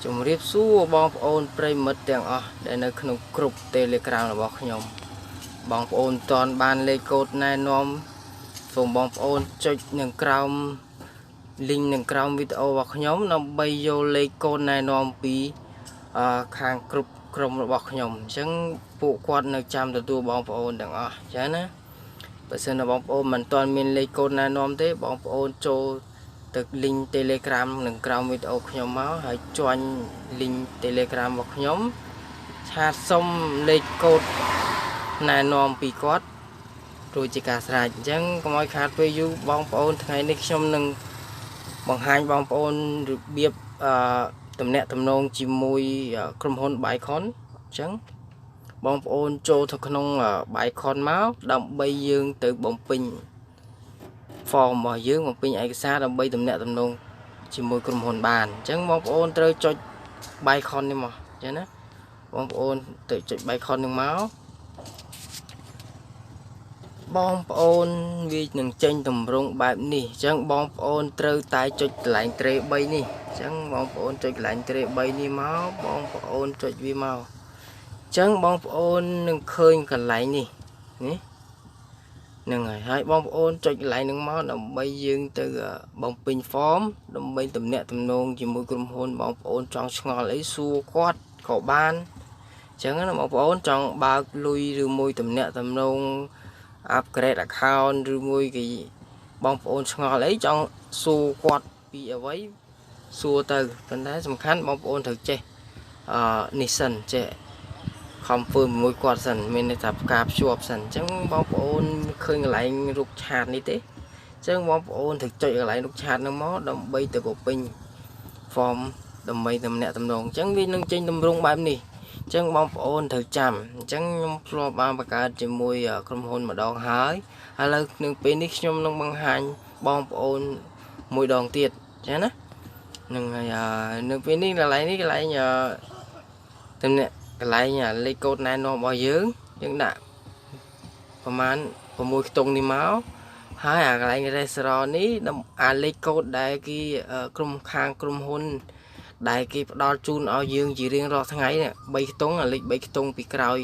ជំរាបសួរបងប្អូនប្រិយមិត្តទាំងអស់ដែលនៅក្នុងក្រុម Telegram របស់ខ្ញុំបងប្អូនតន់បានលេខកូដណែនាំសូមបងប្អូនចុចនឹងក្រោម link នឹងក្រោមវីដេអូរបស់ខ្ញុំដើម្បីយកលេខកូដណែនាំពីខាងក្រុមរបស់ខ្ញុំអញ្ចឹងពួកគាត់នៅចាំទទួលបងប្អូនទាំងអស់អញ្ចឹងណាបើសិនជាបងប្អូនមិនទាន់មានលេខកូដណែនាំទេបងប្អូនចូលទៅ link Telegram នឹងក្រោមវីដេអូខ្ញុំមកហើយjoin link Telegram របស់ខ្ញុំឆាតសុំលេខកូដណែនាំពីគាត់រួចជាការស្រេចអញ្ចឹងកុំឲ្យខាតពេលយូរបងប្អូនថ្ងៃនេះខ្ញុំនឹងបង្ហាញបងប្អូនរបៀបទំនាក់ទំនងជាមួយក្រុមហ៊ុន Baycon អញ្ចឹងបងប្អូនចូលទៅក្នុង Baycon មកដើម្បីយើងទៅបំពេញ form របស់យើងបំពេញឯកសារដើម្បីទំនាក់ទំនងជាមួយក្រុមហ៊ុនបានអញ្ចឹងបងប្អូនត្រូវចុច Baycon នេះមកអញ្ចឹងណាបងប្អូនទៅចុច Baycon នឹងមកបងប្អូនវានឹងចេញតម្រង់បែបនេះអញ្ចឹងបងប្អូនត្រូវតែចុចកន្លែងត្រេ3នេះអញ្ចឹងបងប្អូនចុចកន្លែងត្រេ3នេះមកបងប្អូនចុចវាមកអញ្ចឹងបងប្អូននឹងឃើញកន្លែងនេះហ្នឹងហើយបងប្អូនចុចកន្លែងហ្នឹងមកដើម្បីយើងទៅបំពេញ form ដើម្បីទំនាក់ទំនងជាមួយក្រុមហ៊ុនបងប្អូនចង់ឆ្ងល់អីសួរគាត់ក៏បានអញ្ចឹងណាបងប្អូនចង់បើកលុយឬមួយទំនាក់ទំនង upgrade account ឬមួយគេបងប្អូនឆ្ងល់អីចង់សួរគាត់ពីអ្វីសួរទៅប៉ុន្តែសំខាន់បងប្អូនត្រូវចេះនេះសិនចេះ confirm ជាមួយគាត់សិនមានន័យថាផ្កាភ្ជាប់សិនអញ្ចឹងបងប្អូនឃើញកន្លែងរូបឆាតនេះទេអញ្ចឹងបងប្អូនត្រូវចុចកន្លែងរូបឆាតហ្នឹងមកដើម្បីទៅបំពេញ form ដើម្បីទំនាក់ទំនងអញ្ចឹងវានឹងចេញតម្រង់បែបនេះអញ្ចឹងបងប្អូនត្រូវចាំអញ្ចឹងខ្ញុំធ្លាប់បានបង្កើតជាមួយក្រុមហ៊ុនម្ដងហើយឥឡូវនឹងពេលនេះខ្ញុំនឹងបង្ហាញបងប្អូនមួយដងទៀតអញ្ចឹងណានឹងហើយនៅពេលនេះកន្លែងនេះកន្លែងទំនាក់កន្លែងលេខកូដណែនាំរបស់យើងដាក់ប្រហែល6ខ្ទង់នេះមកហើយកន្លែង restaurant នេះលេខកូដដែលគេខាងក្រុមហ៊ុនដែលគេផ្ដល់ជូនឲ្យយើងជារៀងរាល់ថ្ងៃនេះ3ខ្ទង់លេខ3ខ្ទង់ពីក្រោយ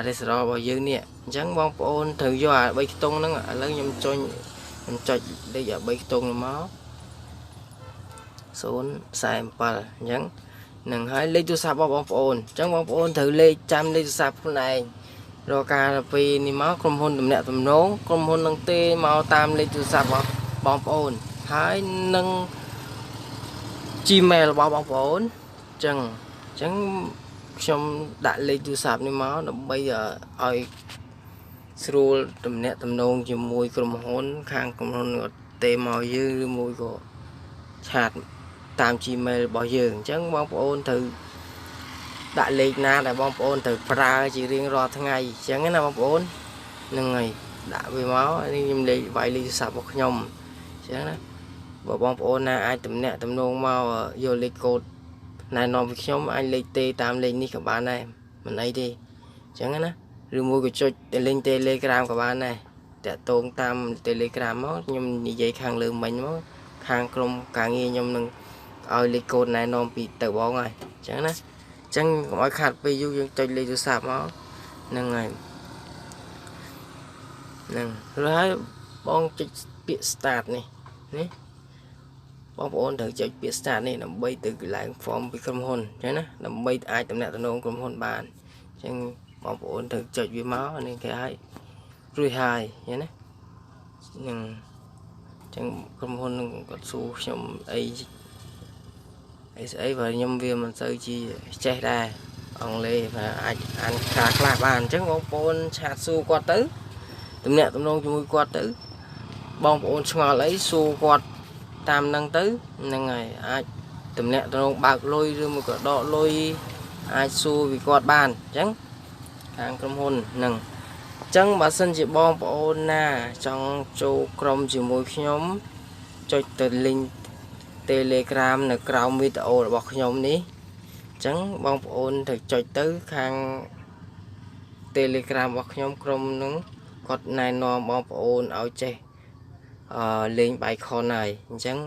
restaurant របស់យើងនេះអញ្ចឹងបងប្អូនត្រូវយក3ខ្ទង់ហ្នឹងឥឡូវខ្ញុំចុចលេខ3ខ្ទង់នោះមក047អញ្ចឹងនឹងហើយលេខទូរស័ព្ទរបស់បងប្អូនអញ្ចឹងបងប្អូនត្រូវលេខចាំលេខទូរស័ព្ទខ្លួនឯងរកការពេលនេះមកក្រុមហ៊ុនទំនាក់ទំនងក្រុមហ៊ុននឹងទេមកតាមលេខទូរស័ព្ទរបស់បងប្អូនហើយនឹង Gmail របស់បងប្អូនអញ្ចឹងខ្ញុំដាក់លេខទូរស័ព្ទនេះមកដើម្បីឲ្យស្រួលទំនាក់ទំនងជាមួយក្រុមហ៊ុនខាងក្រុមហ៊ុនគាត់ទេមកយើងឬមួយក៏ឆាតតាម Gmail របស់យើងអញ្ចឹងបងប្អូនត្រូវដាក់លេខណាដែលបងប្អូនត្រូវប្រើជារៀងរាល់ថ្ងៃអញ្ចឹងណាបងប្អូនហ្នឹងហើយដាក់វាមកនេះខ្ញុំលេខវាយលេខទូរស័ព្ទរបស់ខ្ញុំអញ្ចឹងណាបើបងប្អូនណាអាចទំនាក់ទំនងមកយកលេខកូដណែនាំពីខ្ញុំអាចលេខទេតាមលេខនេះក៏បានដែរមិនអីទេអញ្ចឹងណាឬមួយក៏ចុចទៅលេខ Telegram ក៏បានដែរតាក់ទងតាម Telegram មកខ្ញុំនិយាយខាងលើមិញមកខាងក្រុមការងារខ្ញុំនឹងឲ្យលេខកូដណែនាំពីទៅបងហើយអញ្ចឹងណាអញ្ចឹងកុំឲ្យខាតពេលយូរយើងចុចលេខទូរស័ព្ទមកហ្នឹងហើយហ្នឹងrồiហើយបងចុចពាក្យ start នេះបងប្អូនត្រូវចុចពាក្យ start នេះដើម្បីទៅកន្លែង form ពីក្រុមហ៊ុនអញ្ចឹងណាដើម្បីអាចទំនាក់ទំនងក្រុមហ៊ុនបានអញ្ចឹងបងប្អូនត្រូវចុចវាមកនេះគេឲ្យរួចហើយអញ្ចឹងណាហ្នឹងអញ្ចឹងក្រុមហ៊ុននឹងគាត់សួរខ្ញុំអីស្អីបើខ្ញុំវាមិនសូវជាចេះដែរអង់គ្លេសអាចអានខ្លះបានអញ្ចឹងបងប្អូនឆាតសួរគាត់ទៅទំនាក់ទំនងជាមួយគាត់ទៅបងប្អូនឆ្ងល់អីសួរគាត់តាមហ្នឹងទៅហ្នឹងហើយអាចទំនាក់ទំនងបើកលុយឬមួយក៏ដកលុយអាចសួរពីគាត់បានអញ្ចឹងខាងក្រុមហ៊ុនហ្នឹងអញ្ចឹងបើសិនជាបងប្អូនណាចង់ចូលក្រុមជាមួយខ្ញុំចុចទៅ link Telegram នៅក្រោមវីដេអូរបស់ខ្ញុំនេះអញ្ចឹងបងប្អូនត្រូវចុចទៅខាង Telegram របស់ខ្ញុំក្រុមនោះគាត់ណែនាំបងប្អូនឲ្យចេះលេង Baycon ហើយអញ្ចឹង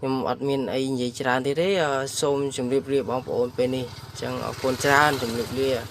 nhưng admin ấy gìច្រើនthế đấy xôm chấm liệp liệp bóng ổn bên đi chẳng ở con tràn chấm liệp liệp